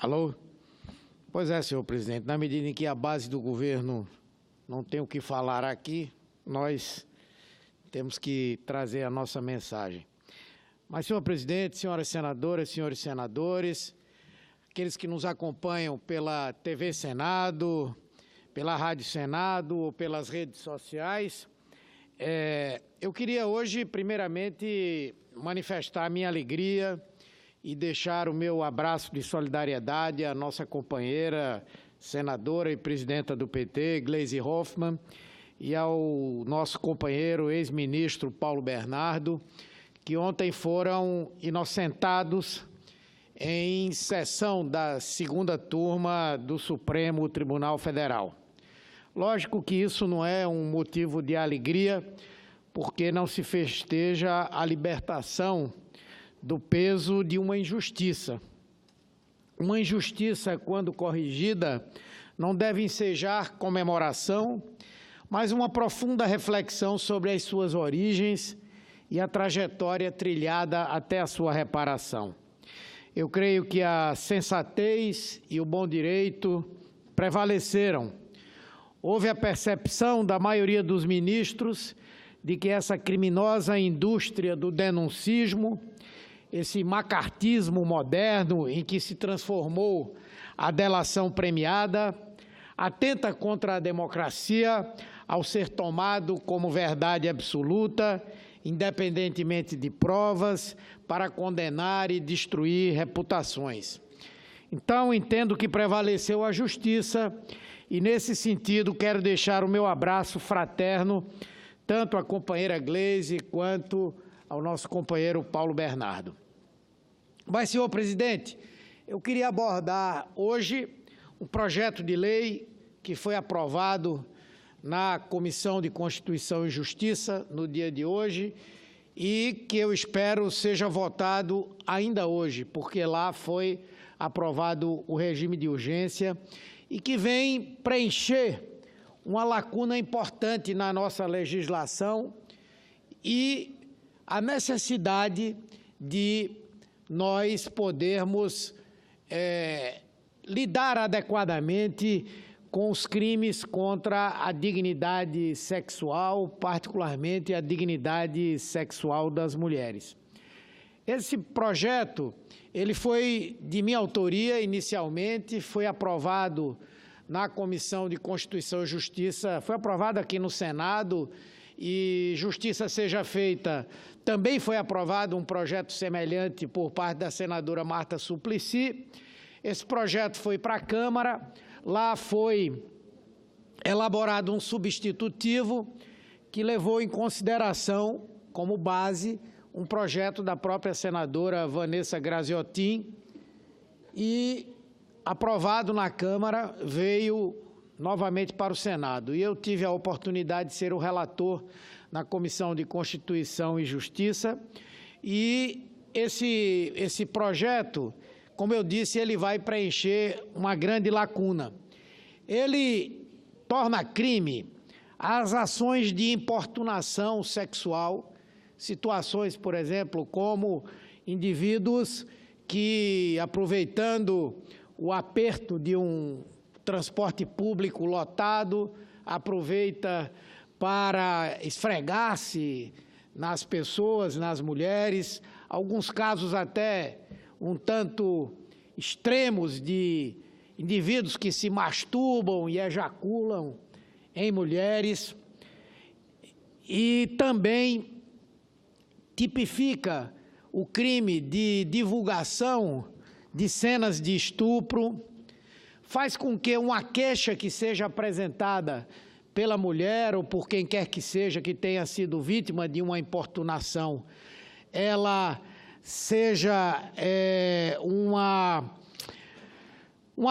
Alô? Pois é, senhor presidente, na medida em que a base do governo não tem o que falar aqui, nós temos que trazer a nossa mensagem. Mas, senhor presidente, senhoras senadoras, senhores senadores, aqueles que nos acompanham pela TV Senado, pela Rádio Senado ou pelas redes sociais, eu queria hoje, primeiramente, manifestar a minha alegria e deixar o meu abraço de solidariedade à nossa companheira, senadora e presidenta do PT, Gleisi Hoffmann, e ao nosso companheiro ex-ministro Paulo Bernardo, que ontem foram inocentados em sessão da segunda turma do Supremo Tribunal Federal. Lógico que isso não é um motivo de alegria, porque não se festeja a libertação do peso de uma injustiça. Uma injustiça, quando corrigida, não deve ensejar comemoração, mas uma profunda reflexão sobre as suas origens e a trajetória trilhada até a sua reparação. Eu creio que a sensatez e o bom direito prevaleceram. Houve a percepção da maioria dos ministros de que essa criminosa indústria do denuncismo, esse macartismo moderno em que se transformou a delação premiada, atenta contra a democracia ao ser tomado como verdade absoluta, independentemente de provas, para condenar e destruir reputações. Então, entendo que prevaleceu a justiça e, nesse sentido, quero deixar o meu abraço fraterno tanto à companheira Gleisi quanto ao nosso companheiro Paulo Bernardo. Mas, senhor presidente, eu queria abordar hoje um projeto de lei que foi aprovado na Comissão de Constituição e Justiça no dia de hoje e que eu espero seja votado ainda hoje, porque lá foi aprovado o regime de urgência e que vem preencher uma lacuna importante na nossa legislação e a necessidade de nós podermos lidar adequadamente com os crimes contra a dignidade sexual, particularmente a dignidade sexual das mulheres. Esse projeto, ele foi de minha autoria inicialmente, foi aprovado na Comissão de Constituição e Justiça, foi aprovado aqui no Senado e justiça seja feita, também foi aprovado um projeto semelhante por parte da senadora Marta Suplicy. Esse projeto foi para a Câmara, lá foi elaborado um substitutivo que levou em consideração, como base, um projeto da própria senadora Vanessa Graziotin e, aprovado na Câmara, veio novamente para o Senado. E eu tive a oportunidade de ser o relator na Comissão de Constituição e Justiça. E esse projeto, como eu disse, ele vai preencher uma grande lacuna. Ele torna crime as ações de importunação sexual, situações, por exemplo, como indivíduos que, aproveitando o aperto de um transporte público lotado, aproveita para esfregar-se nas pessoas, nas mulheres, alguns casos até um tanto extremos de indivíduos que se masturbam e ejaculam em mulheres, e também tipifica o crime de divulgação de cenas de estupro, faz com que uma queixa que seja apresentada pela mulher ou por quem quer que seja que tenha sido vítima de uma importunação, ela seja uma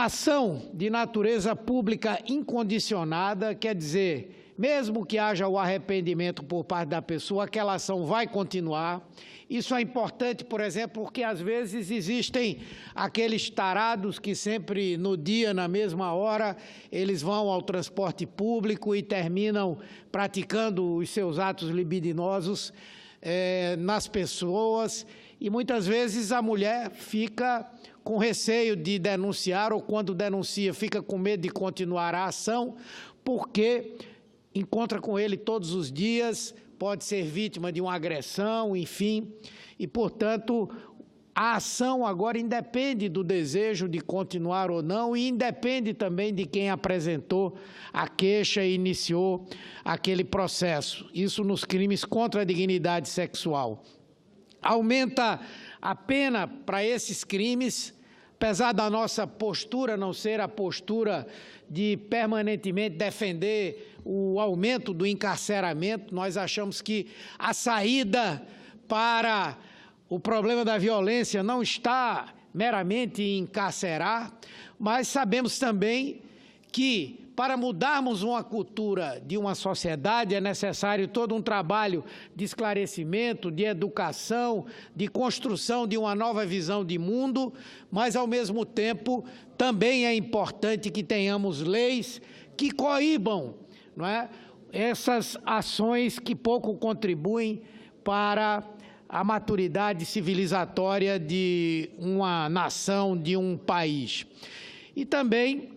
ação de natureza pública incondicionada, quer dizer, mesmo que haja o arrependimento por parte da pessoa, aquela ação vai continuar. Isso é importante, por exemplo, porque às vezes existem aqueles tarados que sempre no dia, na mesma hora, eles vão ao transporte público e terminam praticando os seus atos libidinosos nas pessoas e muitas vezes a mulher fica com receio de denunciar, ou quando denuncia fica com medo de continuar a ação, porque encontra com ele todos os dias, pode ser vítima de uma agressão, enfim, e, portanto, a ação agora independe do desejo de continuar ou não e independe também de quem apresentou a queixa e iniciou aquele processo. Isso nos crimes contra a dignidade sexual. Aumenta a pena para esses crimes, apesar da nossa postura não ser a postura de permanentemente defender o aumento do encarceramento. Nós achamos que a saída para o problema da violência não está meramente em encarcerar, mas sabemos também que, para mudarmos uma cultura de uma sociedade, é necessário todo um trabalho de esclarecimento, de educação, de construção de uma nova visão de mundo, mas, ao mesmo tempo, também é importante que tenhamos leis que coíbam, não é, essas ações que pouco contribuem para a maturidade civilizatória de uma nação, de um país. E também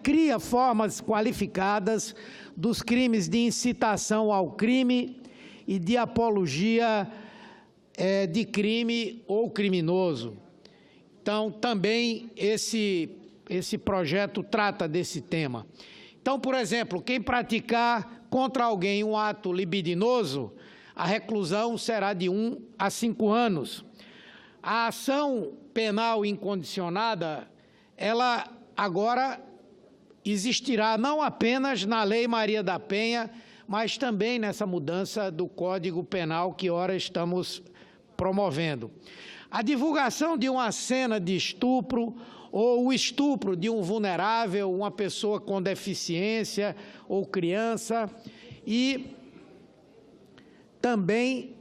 cria formas qualificadas dos crimes de incitação ao crime e de apologia de crime ou criminoso. Então, também esse projeto trata desse tema. Então, por exemplo, quem praticar contra alguém um ato libidinoso, a reclusão será de 1 a 5 anos. A ação penal incondicionada, ela agora existirá não apenas na Lei Maria da Penha, mas também nessa mudança do Código Penal que ora estamos promovendo. A divulgação de uma cena de estupro ou o estupro de um vulnerável, uma pessoa com deficiência ou criança, e também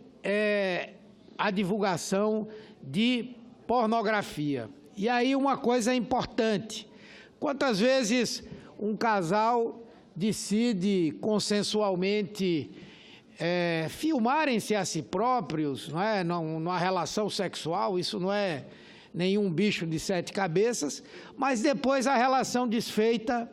a divulgação de pornografia. E aí uma coisa importante: quantas vezes um casal decide consensualmente filmarem-se a si próprios, não é? Numa relação sexual, isso não é nenhum bicho de 7 cabeças, mas depois a relação desfeita,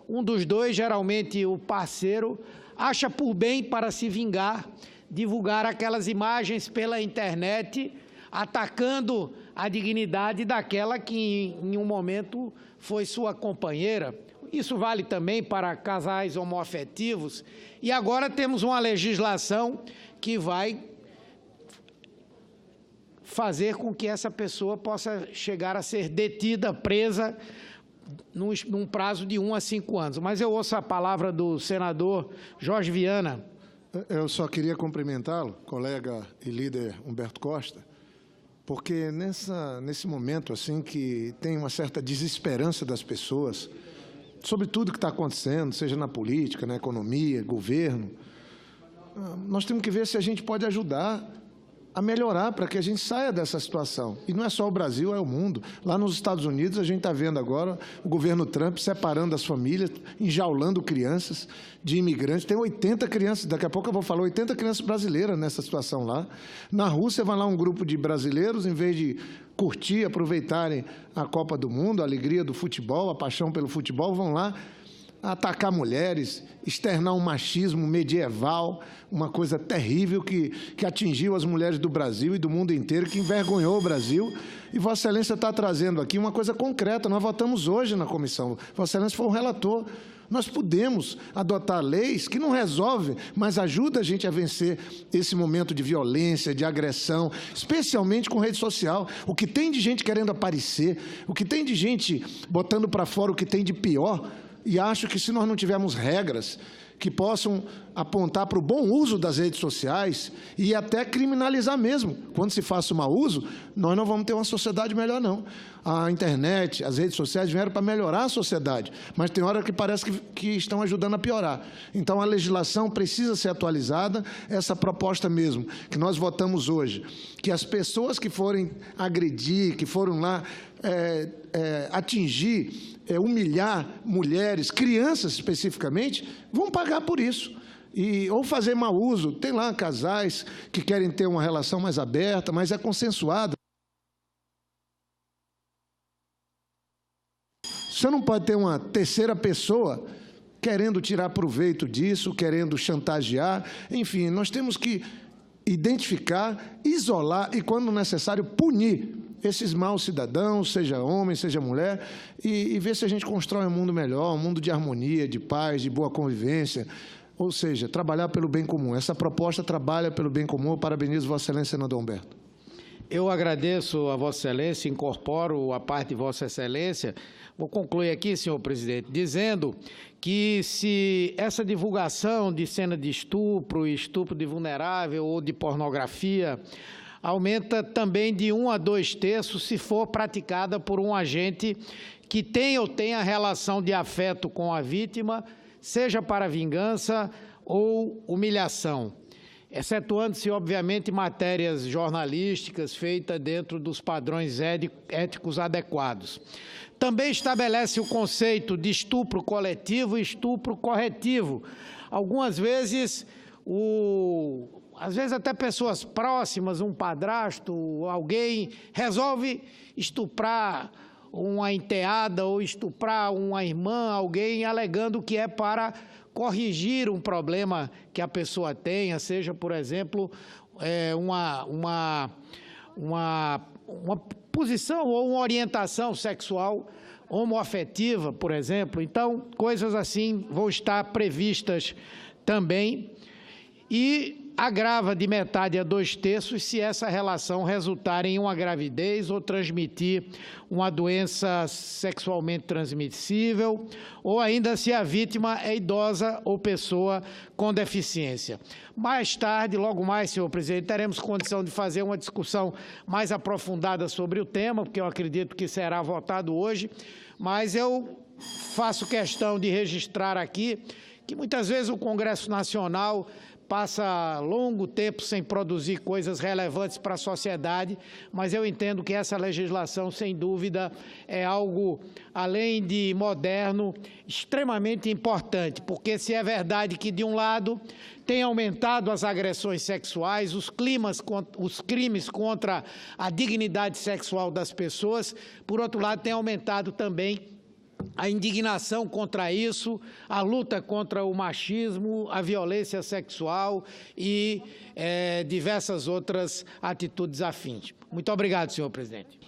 um dos dois, geralmente o parceiro, acha por bem, para se vingar, divulgar aquelas imagens pela internet, atacando a dignidade daquela que em um momento foi sua companheira. Isso vale também para casais homoafetivos. E agora temos uma legislação que vai fazer com que essa pessoa possa chegar a ser detida, presa, num prazo de 1 a 5 anos. Mas eu ouço a palavra do senador Jorge Viana. Eu só queria cumprimentá-lo, colega e líder Humberto Costa, porque nesse momento assim que tem uma certa desesperança das pessoas sobre tudo que está acontecendo, seja na política, na economia, governo, nós temos que ver se a gente pode ajudar a melhorar para que a gente saia dessa situação. E não é só o Brasil, é o mundo. Lá nos Estados Unidos, a gente está vendo agora o governo Trump separando as famílias, enjaulando crianças de imigrantes. Tem 80 crianças, daqui a pouco eu vou falar, 80 crianças brasileiras nessa situação lá. Na Rússia, vai lá um grupo de brasileiros, em vez de curtir, aproveitarem a Copa do Mundo, a alegria do futebol, a paixão pelo futebol, vão lá atacar mulheres, externar um machismo medieval, uma coisa terrível que atingiu as mulheres do Brasil e do mundo inteiro, que envergonhou o Brasil. E Vossa Excelência está trazendo aqui uma coisa concreta. Nós votamos hoje na comissão. Vossa Excelência foi o relator. Nós podemos adotar leis que não resolvem, mas ajudam a gente a vencer esse momento de violência, de agressão, especialmente com rede social. O que tem de gente querendo aparecer, o que tem de gente botando para fora o que tem de pior. E acho que se nós não tivermos regras que possam apontar para o bom uso das redes sociais e até criminalizar mesmo, quando se faça um mau uso, nós não vamos ter uma sociedade melhor, não. A internet, as redes sociais vieram para melhorar a sociedade, mas tem hora que parece que estão ajudando a piorar. Então, a legislação precisa ser atualizada, essa proposta mesmo, que nós votamos hoje, que as pessoas que forem agredir, que foram lá atingir, humilhar mulheres, crianças especificamente, vão pagar por isso. ou fazer mau uso. Tem lá casais que querem ter uma relação mais aberta, mas é consensuada. Você não pode ter uma terceira pessoa querendo tirar proveito disso, querendo chantagear. Enfim, nós temos que identificar, isolar e, quando necessário, punir esses maus cidadãos, seja homem, seja mulher, e ver se a gente constrói um mundo melhor, um mundo de harmonia, de paz, de boa convivência. Ou seja, trabalhar pelo bem comum. Essa proposta trabalha pelo bem comum. Eu parabenizo Vossa Excelência, senador Humberto. Eu agradeço a Vossa Excelência, incorporo a parte de Vossa Excelência. Vou concluir aqui, senhor presidente, dizendo que se essa divulgação de cena de estupro, estupro de vulnerável ou de pornografia aumenta também de 1 a 2 terços se for praticada por um agente que tem ou tenha relação de afeto com a vítima, seja para vingança ou humilhação, excetuando-se, obviamente, matérias jornalísticas feitas dentro dos padrões éticos adequados. Também estabelece o conceito de estupro coletivo e estupro corretivo. Algumas vezes, às vezes até pessoas próximas, um padrasto, alguém resolve estuprar uma enteada ou estuprar uma irmã, alguém alegando que é para corrigir um problema que a pessoa tenha, seja, por exemplo, uma posição ou uma orientação sexual homoafetiva, por exemplo. Então, coisas assim vão estar previstas também, e agrava de metade a 2 terços se essa relação resultar em uma gravidez ou transmitir uma doença sexualmente transmissível, ou ainda se a vítima é idosa ou pessoa com deficiência. Mais tarde, logo mais, senhor presidente, teremos condição de fazer uma discussão mais aprofundada sobre o tema, porque eu acredito que será votado hoje, mas eu faço questão de registrar aqui que muitas vezes o Congresso Nacional passa longo tempo sem produzir coisas relevantes para a sociedade, mas eu entendo que essa legislação, sem dúvida, é algo, além de moderno, extremamente importante, porque se é verdade que, de um lado, tem aumentado as agressões sexuais, os crimes contra a dignidade sexual das pessoas, por outro lado, tem aumentado também a indignação contra isso, a luta contra o machismo, a violência sexual e diversas outras atitudes afins. Muito obrigado, senhor presidente.